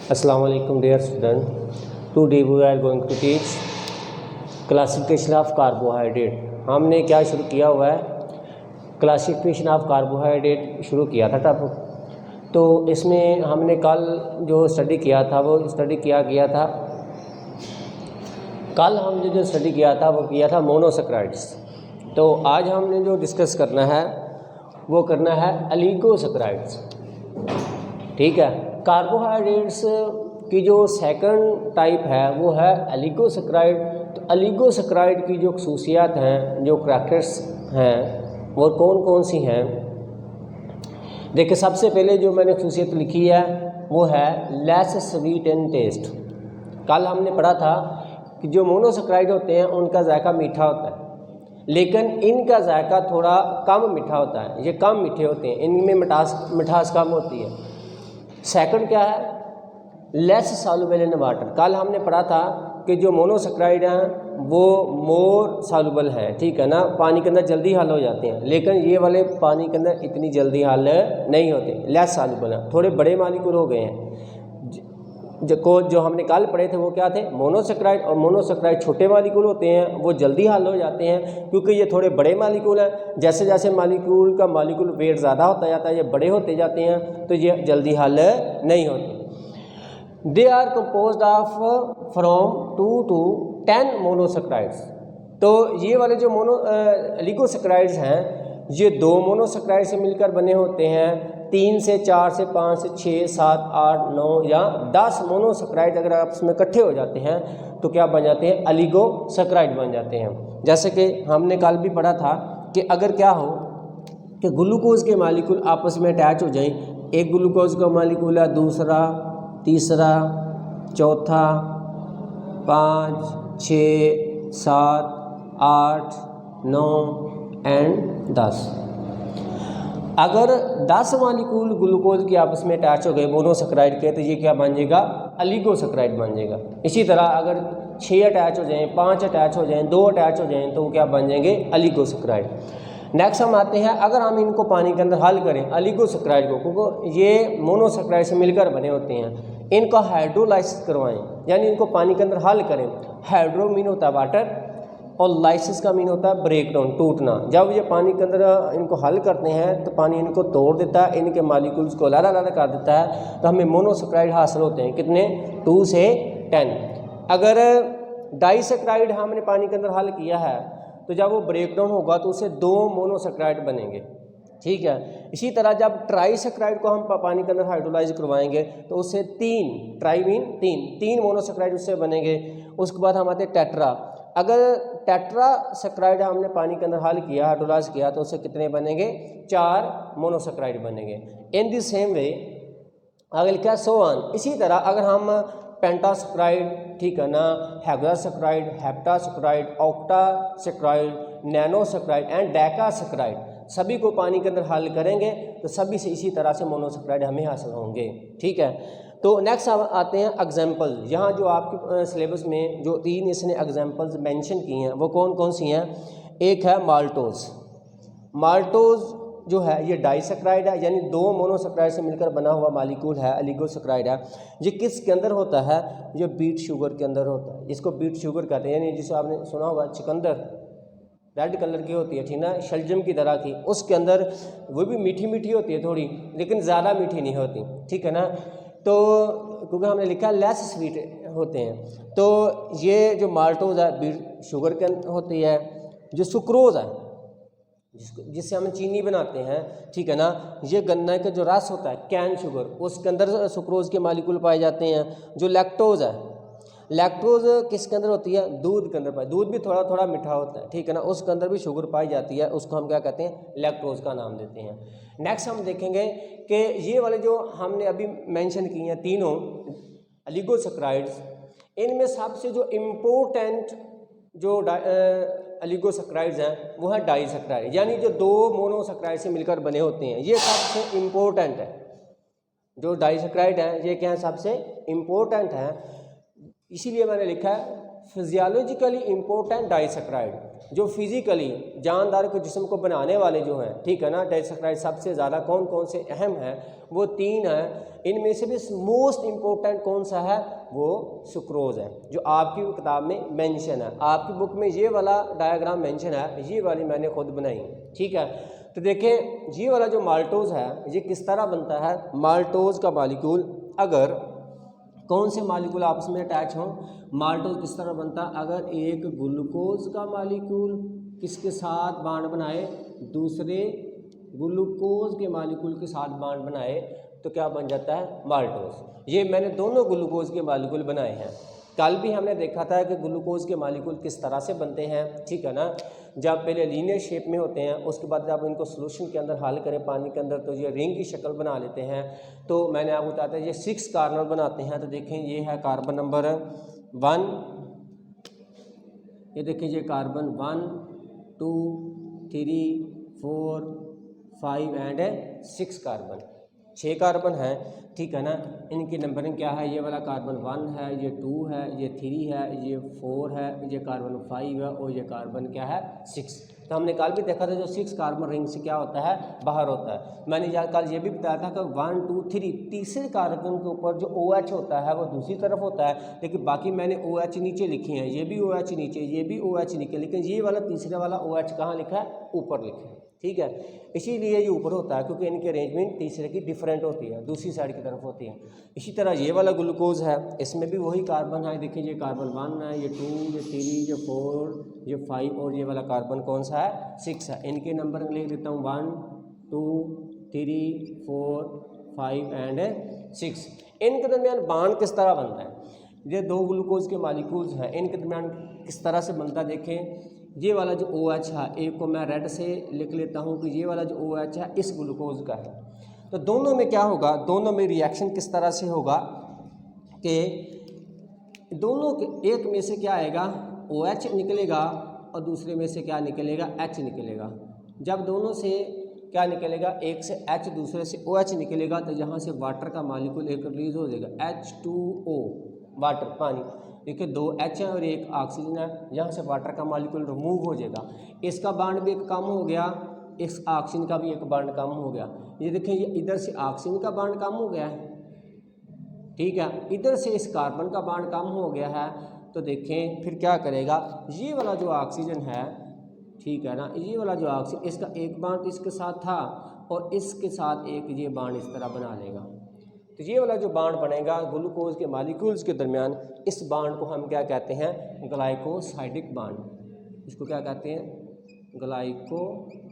Assalamu alaikum dear student. Today we are going to teach classification of carbohydrate. हमने क्या शुरू किया हुआ है, क्लासिफिकेशन ऑफ कार्बोहाइड्रेट शुरू किया था टॉपिक। तो इसमें हमने कल जो स्टडी किया था वो स्टडी किया गया था, कल हमने जो स्टडी किया था वो किया था मोनोसैकराइड्स। तो आज हमने जो डिस्कस करना है वो करना है एलिगोसैकराइड्स। ठीक है, कार्बोहाइड्रेट्स की जो सेकंड टाइप है वो है एलिगोसैकराइड। तो एलिगोसैकराइड की जो खसूसियात हैं, जो करैक्टर्स हैं, वो कौन कौन सी हैं? देखिए, सबसे पहले जो मैंने खसूसियत लिखी है वो है लेस स्वीट इन टेस्ट। कल हमने पढ़ा था कि जो मोनोसैकराइड होते हैं उनका जायका मीठा होता है, लेकिन इनका जायका थोड़ा कम मीठा होता है। ये कम मीठे होते हैं, इनमें मिठास कम होती है। सेकंड क्या है? Less soluble in water. कल हमने पढ़ा था कि जो मोनोसैकराइड हैं वो मोर सॉल्युबल है, ठीक है ना, पानी के अंदर जल्दी हल हो जाते हैं, लेकिन ये वाले पानी के अंदर इतनी जल्दी हल नहीं होते, लेस सॉल्युबल हैं, थोड़े बड़े मॉलिक्यूल हो गए हैं। जो हमने कल पढ़े थे वो क्या थे? मोनोसैकराइड। और मोनोसैकराइड छोटे मॉलिक्यूल होते हैं, वो जल्दी हल हो जाते हैं क्योंकि ये थोड़े बड़े मॉलिक्यूल हैं। जैसे जैसे मॉलिक्यूल वेट ज़्यादा होता जाता है, ये बड़े होते जाते हैं, तो ये जल्दी हल नहीं होते। They are composed of from 2 to 10 monosaccharides. तो ये वाले जो एलिगोसैकराइड्स हैं ये 2 मोनोसैकराइड से मिलकर बने होते हैं। 3 से 4 से 5 से 6 7 8 9 या 10 मोनोसैकराइड अगर आपस में इकट्ठे हो जाते हैं तो क्या बन जाते हैं? एलिगोसैकराइड बन जाते हैं। जैसे कि हमने कल भी पढ़ा था कि अगर क्या हो कि ग्लूकोज के मॉलिक्यूल आपस में अटैच हो जाएं, एक ग्लूकोज का मॉलिक्यूल है, दूसरा, तीसरा, चौथा, 5 6 7 8 9 एंड 10। अगर 10 मॉलिक्यूल ग्लूकोज के आपस में अटैच हो गए मोनोसैकराइड के, तो ये क्या बन जाएगा? एलिगोसैकराइड बन जाएगा। इसी तरह अगर 6 अटैच हो जाएं, 5 अटैच हो जाएं, 2 अटैच हो जाएं, तो वो क्या बन जाएंगे? एलिगोसैकराइड। नेक्स्ट हम आते हैं, अगर हम इनको पानी के अंदर हल करें एलिगोसैकराइड को, क्योंकि ये मोनोसैकराइड से मिलकर बने होते हैं, इनका हाइड्रोलाइसिस करवाएं, यानी इनको पानी के अंदर हल करें। हाइड्रो मीन होता है वाटर और लाइसिस का मीन होता है ब्रेक डाउन, टूटना। जब ये पानी के अंदर इनको हल करते हैं तो पानी इनको तोड़ देता है, इनके मॉलिक्यूल्स को अलग अलग कर देता है, तो हमें मोनोसैकराइड हासिल होते हैं। कितने? 2 से 10। अगर डाइसैकराइड हमने पानी के अंदर हल किया है तो जब वो ब्रेक डाउन होगा तो उससे 2 मोनोसैकराइड बनेंगे, ठीक है। इसी तरह जब ट्राइसैकराइड को हम पानी के अंदर हाइड्रोलाइज करवाएंगे तो उससे 3, ट्राई मीन 3 मोनोसैकराइड उससे बनेंगे। उसके बाद हम आते हैं टेट्रा। अगर टेट्रासैकराइड हमने पानी के अंदर हल किया, हाइड्रोलाइज किया, तो उससे कितने बनेंगे? 4 मोनोसैकराइड बनेंगे। इन द सेम वे आगे लिखा है सो ऑन। इसी तरह अगर हम पेंटासैकराइड, ठीक है ना, हेक्सासैकराइड, हेप्टासैकराइड, ऑक्टासैकराइड, नैनोसैकराइड एंड डेकासैकराइड सभी को पानी के अंदर हल करेंगे तो सभी से इसी तरह से मोनोसैकराइड हमें हासिल होंगे, ठीक है। तो नेक्स्ट आते हैं एग्जाम्पल। यहाँ जो आपके सिलेबस में जो 3 इसने एग्जाम्पल्स मेंशन की हैं वो कौन कौन सी हैं? एक है माल्टोज। माल्टोज जो है ये डाइसैकराइड है, यानी 2 मोनोसैकराइड से मिलकर बना हुआ मॉलिक्यूल है, एलिगोसैकराइड है। ये किसके अंदर होता है? ये बीट शुगर के अंदर होता है। इसको बीट शुगर कहते हैं, यानी जिसे आपने सुना होगा चुकंदर, रेड कलर की होती है, ठीक ना, शलजम की तरह की, उसके अंदर वो भी मीठी मीठी होती है थोड़ी, लेकिन ज़्यादा मीठी नहीं होती, ठीक है ना। तो क्योंकि हमने लिखा लेस स्वीट होते हैं, तो ये जो माल्टोज है बीट शुगर के होती है। जो सुक्रोज है जिससे हम चीनी बनाते हैं, ठीक है ना, ये गन्ना का जो रस होता है, कैन शुगर, उसके अंदर सुक्रोज के मॉलिक्यूल पाए जाते हैं। जो लैक्टोज है, लैक्टोज किसके अंदर होती है? दूध के अंदर पाई। दूध भी थोड़ा थोड़ा मीठा होता है, ठीक है ना, उसके अंदर भी शुगर पाई जाती है, उसको हम क्या कहते हैं? लैक्टोज का नाम देते हैं। नेक्स्ट हम देखेंगे कि ये वाले जो हमने अभी मेंशन किए हैं तीनों एलिगोसैकराइड्स, इनमें सबसे जो इम्पोर्टेंट जो एलिगोसैकराइड्स हैं वो है डाइसैकराइड, यानी जो 2 मोनोसैकराइड से मिलकर बने होते हैं, ये सबसे इम्पोर्टेंट है। जो डाइसैकराइड हैं ये क्या है? सबसे इम्पोर्टेंट है। इसीलिए मैंने लिखा है फिजियोलॉजिकली इम्पोर्टेंट डाइसैकराइड। जो फिजिकली जानदार के जिस्म को बनाने वाले जो हैं, ठीक है ना, डाइसैकराइड सबसे ज़्यादा कौन कौन से अहम हैं, वो 3 हैं। इनमें से भी मोस्ट इम्पोर्टेंट कौन सा है, वो सुक्रोज है, जो आपकी किताब में मेंशन है। आपकी बुक में ये वाला डायग्राम मेंशन है, ये वाली मैंने खुद बनाई, ठीक है। तो देखें ये वाला जो माल्टोज है ये किस तरह बनता है। माल्टोज का मालिक्यूल, अगर कौन से मालिक्यूल आपस में अटैच हों, माल्टोज किस तरह बनता है, अगर एक ग्लूकोज का मालिक्यूल किसके साथ बॉन्ड बनाए, दूसरे ग्लूकोज के मालिक्यूल के साथ बॉन्ड बनाए, तो क्या बन जाता है, माल्टोज। ये मैंने दोनों ग्लूकोज के मालिक्यूल बनाए हैं। कल भी हमने देखा था कि ग्लूकोज के मालिक्यूल किस तरह से बनते हैं, ठीक है ना। जब पहले लीनियर शेप में होते हैं, उसके बाद जब इनको सोल्यूशन के अंदर हल करें पानी के अंदर, तो ये रिंग की शक्ल बना लेते हैं। तो मैंने आपको बताया था ये 6 कार्बन बनाते हैं। तो देखें ये है कार्बन नंबर 1, ये देखिए ये कार्बन 1 2 3 4 5 एंड 6 कार्बन, 6 कार्बन हैं, ठीक है ना। इनकी नंबरिंग क्या है, ये वाला कार्बन 1 है, ये 2 है, ये 3 है, ये 4 है, ये कार्बन 5 है और ये कार्बन क्या है 6। तो हमने कल भी देखा था जो 6 कार्बन रिंग से क्या होता है, बाहर होता है। मैंने कल ये भी बताया था कि 1 2 3 तीसरे कार्बन के ऊपर जो OH होता है वो दूसरी तरफ होता है, लेकिन बाकी मैंने OH नीचे लिखी हैं, ये भी OH नीचे, ये भी OH नीचे, लेकिन ये वाला तीसरे वाला OH कहाँ लिखा है, ऊपर लिखा है, ठीक है। इसीलिए ये ऊपर होता है क्योंकि इनकी अरेंजमेंट तीसरे की डिफरेंट होती है, दूसरी साइड की तरफ होती है। इसी तरह ये वाला ग्लूकोज है, इसमें भी वही कार्बन है, देखिए ये कार्बन 1 है, ये 2, ये 3, ये 4, ये 5 और ये वाला कार्बन कौन सा है, 6 है। इनके नंबर लिख देता हूँ 1 2 3 4 5 एंड 6। इनके दरमियान बॉन्ड किस तरह बनता है, ये 2 ग्लूकोज के मालिक्यूल्स हैं, इनके दरमियान किस तरह से बनता है। देखें ये वाला जो OH है, एक को मैं रेड से लिख लेता हूँ कि ये वाला जो OH है इस ग्लूकोज का है। तो दोनों में क्या होगा, दोनों में रिएक्शन किस तरह से होगा कि दोनों के एक में से क्या आएगा, OH निकलेगा और दूसरे में से क्या निकलेगा, H निकलेगा। जब दोनों से क्या निकलेगा, एक से H दूसरे से OH निकलेगा, तो यहाँ से वाटर का मालिक्यूल एक रिलीज हो जाएगा, H2O, वाटर पानी। देखिए 2 H है और 1 ऑक्सीजन है, यहाँ से वाटर का मॉलिक्यूल रिमूव हो जाएगा, इसका बॉन्ड भी एक कम हो गया, इस ऑक्सीजन का भी एक बॉन्ड कम हो गया। ये देखिए ये इधर से ऑक्सीजन का बॉन्ड कम हो गया है, ठीक है, इधर से इस कार्बन का बॉन्ड कम हो गया है। तो देखें फिर क्या करेगा, ये वाला जो ऑक्सीजन है, ठीक है ना, ये वाला जो ऑक्सीजन, इसका एक बॉन्ड इसके साथ था और इसके साथ एक ये बॉन्ड इस तरह बना लेगा। तो ये वाला जो बॉन्ड बनेगा ग्लूकोज के मालिक्यूल्स के दरमियान, इस बॉन्ड को हम क्या कहते हैं, ग्लाइकोसाइडिक बॉन्ड। इसको क्या कहते हैं, ग्लाइकोसिडिक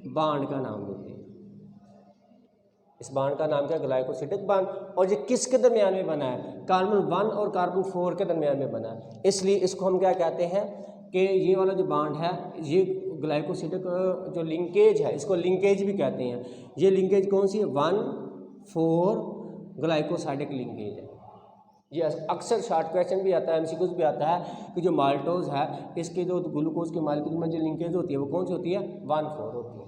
बॉन्ड का नाम देते हैं। इस बॉन्ड का नाम क्या है, ग्लाइकोसिडिक बॉन्ड। और ये किसके दरमियान में बना है, कार्बन 1 और कार्बन 4 के दरमियान में बना है। इसलिए इसको हम क्या कहते हैं कि ये वाला जो बॉन्ड है, ये ग्लाइकोसिडिक जो लिंकेज है, इसको लिंकेज भी कहते हैं। ये लिंकेज कौन सी है, 1,4 ग्लाइकोसाइडिक लिंकेज है। ये अक्सर शॉर्ट क्वेश्चन भी आता है, MCQs भी आता है कि जो माल्टोज है इसके जो ग्लूकोज के मालिक्यूल में जो लिंकेज होती है वो कौन सी होती है, 1,4 होती है।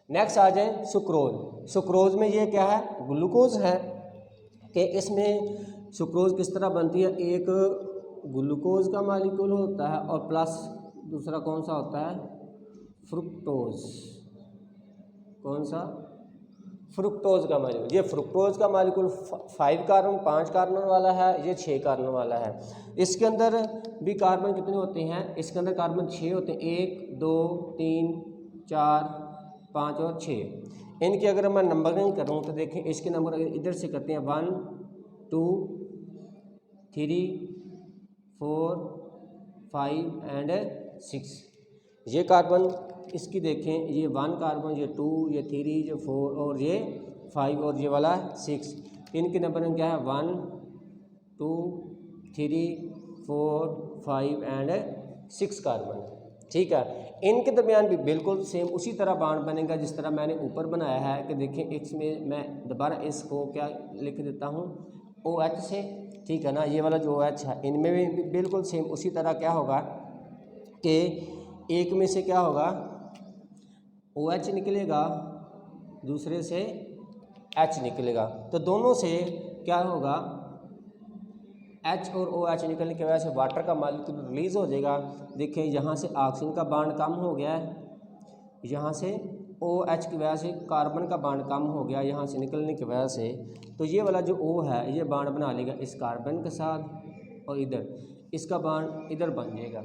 नेक्स्ट आ जाए सुक्रोज। सुक्रोज में ये क्या है, ग्लूकोज है कि इसमें सुक्रोज किस तरह बनती है, एक ग्लूकोज का मालिक्यूल होता है और प्लस दूसरा कौन सा होता है, फ्रुक्टोज। कौन सा, फ्रुक्टोज का मालिक्यूल। ये फ्रुक्टोज का मालिक्यूल 5 कार्बन 5 कार्बन वाला है, ये 6 कार्बन वाला है। इसके अंदर भी कार्बन कितने होते हैं, इसके अंदर कार्बन 6 होते हैं, 1 2 3 4 5 और 6। इनकी अगर मैं नंबरिंग करूँ तो देखें इसके नंबर अगर इधर से करते हैं 1 2 3 4 5 एंड 6। ये कार्बन इसकी देखें, ये 1 कार्बन, ये 2, ये 3, ये 4 और ये 5 और ये वाला 6। इनके नंबर क्या है, 1 2 3 4 5 एंड 6 कार्बन, ठीक है। इनके दरमियान भी बिल्कुल सेम उसी तरह बॉन्ड बनेगा जिस तरह मैंने ऊपर बनाया है कि देखें इसमें मैं दोबारा इसको क्या लिख देता हूँ, OH से, ठीक है ना। ये वाला जो OH है इनमें भी बिल्कुल सेम उसी तरह क्या होगा कि एक में से क्या होगा, OH निकलेगा, दूसरे से H निकलेगा, तो दोनों से क्या होगा, H और OH निकलने की वजह से वाटर का मॉलिक्यूल रिलीज़ हो जाएगा। देखें यहाँ से ऑक्सीजन का बॉन्ड कम हो गया है, यहाँ से OH की वजह से कार्बन का बॉन्ड कम हो गया यहाँ से निकलने की वजह से, तो ये वाला जो O है ये बॉन्ड बना लेगा इस कार्बन के साथ और इधर इसका बॉन्ड इधर बन जाएगा।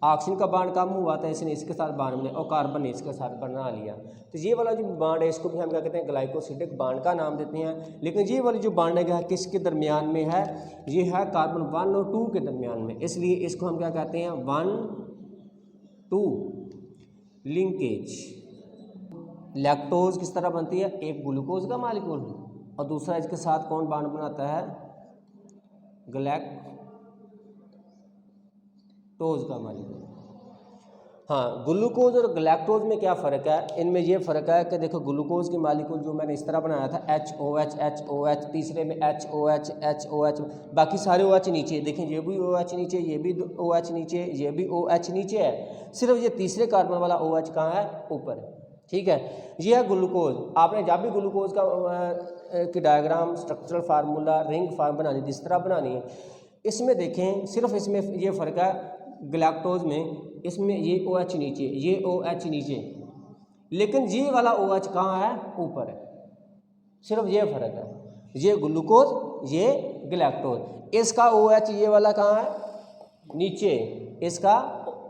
ऑक्सीजन का बॉन्ड कम हुआ था इसने इसके साथ बॉन्ड बनाया और कार्बन ने इसके साथ बना लिया। तो ये वाला जो बॉन्ड है इसको भी हम क्या कहते हैं, ग्लाइकोसिडिक बॉन्ड का नाम देते हैं। लेकिन ये वाली जो बॉन्ड है किसके दरमियान में है, ये है कार्बन 1 और 2 के दरमियान में, इसलिए इसको हम क्या कहते हैं 1-2 लिंकेज। लैक्टोज किस तरह बनती है, एक ग्लूकोज का मालिक्यूल और दूसरा इसके साथ कौन बॉन्ड बनाता है, ग्लैक्टोज का मालिक्यूल। हाँ, ग्लूकोज और ग्लैक्टोज में क्या फ़र्क है, इनमें ये फ़र्क है कि देखो ग्लूकोज की मालिक्यूल जो मैंने इस तरह बनाया था HOH, तीसरे में HOH, बाकी सारे OH नीचे, देखें ये भी OH नीचे, ये भी OH नीचे, ये भी OH नीचे है, सिर्फ ये तीसरे कार्बन वाला OH कहाँ है, ऊपर है। ठीक है, ये है ग्लूकोज। आपने जब भी ग्लूकोज का की diagram, structural formula, ring form बनानी जिस तरह बनानी है, इसमें देखें सिर्फ इसमें ये फ़र्क है ग्लैक्टोज में, इसमें ये OH नीचे, ये OH नीचे, लेकिन ये वाला OH कहाँ है, ऊपर है, सिर्फ ये फ़र्क है, ये ग्लूकोज ये ग्लैक्टोज। इसका OH ये वाला कहाँ है, नीचे, इसका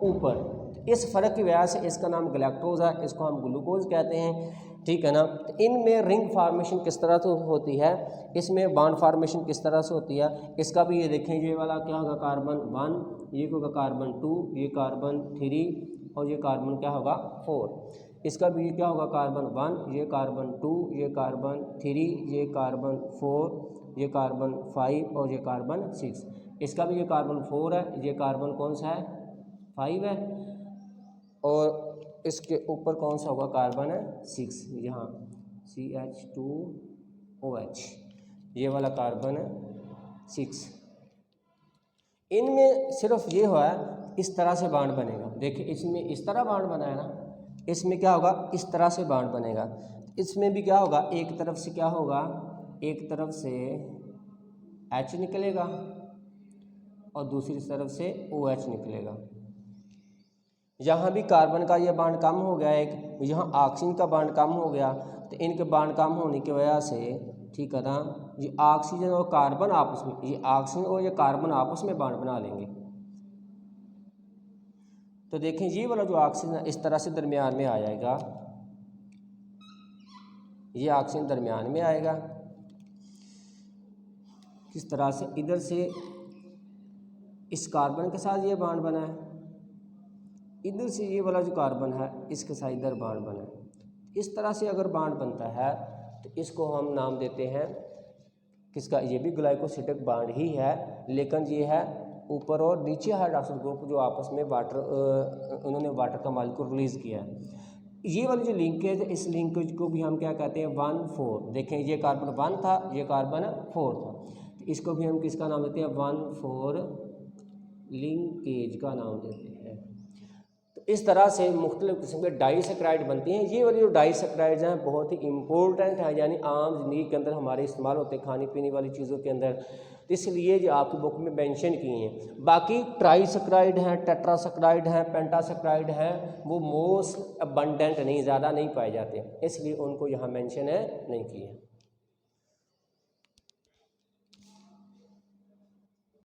ऊपर, इस फ़र्क की वजह से इसका नाम ग्लैक्टोज है, इसको हम ग्लूकोज कहते हैं। ठीक है ना, तो इनमें रिंग फार्मेशन किस तरह से होती है, इसमें बॉन्ड फार्मेशन किस तरह से होती है, इसका भी ये देखें, ये वाला क्या होगा कार्बन 1, ये होगा कार्बन 2, ये कार्बन 3 और ये कार्बन क्या होगा 4। इसका भी ये क्या होगा कार्बन 1, ये कार्बन 2, ये कार्बन 3, ये कार्बन 4, ये कार्बन 5 और ये कार्बन 6। इसका भी ये कार्बन 4 है, ये कार्बन कौन सा है 5 है और इसके ऊपर कौन सा होगा कार्बन है 6, यहाँ CH2OH, ये वाला कार्बन है 6। इनमें सिर्फ ये हुआ है इस तरह से बॉन्ड बनेगा, देखिए इसमें इस तरह बॉन्ड बना है ना, इसमें क्या होगा इस तरह से बॉन्ड बनेगा, इसमें भी क्या होगा, एक तरफ से क्या होगा, एक तरफ से H निकलेगा और दूसरी तरफ से OH निकलेगा। यहाँ भी कार्बन का ये बांड कम हो गया, एक यहाँ ऑक्सीजन का बांड कम हो गया, तो इनके बांड कम होने की वजह से, ठीक है ना, ये ऑक्सीजन और कार्बन आपस में, ये ऑक्सीजन और ये कार्बन आपस में बांड बना लेंगे। तो देखें ये वाला जो ऑक्सीजन इस तरह से दरमियान में आ जाएगा, ये ऑक्सीजन दरमियान में आएगा किस तरह से, इधर से इस कार्बन के साथ ये बांड बना है, इधर से ये वाला जो कार्बन है इसके साथ इधर बांड बना है। इस तरह से अगर बांड बनता है तो इसको हम नाम देते हैं किसका, ये भी ग्लाइकोसिडिक बांड ही है, लेकिन ये है ऊपर और नीचे हाइड्रोक्सिल ग्रुप जो आपस में वाटर, उन्होंने वाटर का मॉलिक्यूल रिलीज़ किया है। ये वाली जो लिंकेज है, इस लिंकेज को भी हम क्या कहते हैं 1-4। देखें ये कार्बन 1 था, ये कार्बन 4 था, तो इसको भी हम किसका नाम देते हैं 1-4 लिंकेज का नाम देते हैं। तो इस तरह से मुख्तलिफ़ किस्म के डाइसैकराइड बनती हैं। ये वाली जो डाइसैकराइड्स हैं बहुत ही इम्पोर्टेंट है, यानी आम ज़िंदगी के अंदर हमारे इस्तेमाल होते हैं खाने पीने वाली चीज़ों के अंदर, इसलिए जो आपकी बुक में मेंशन किए हैं। बाकी ट्राइसैकराइड हैं, टेट्रासैकराइड हैं, पेंटासैकराइड हैं, वो मोस्ट अबंडेंट नहीं, ज़्यादा नहीं पाए जाते, इसलिए उनको यहाँ मेंशन है नहीं किए।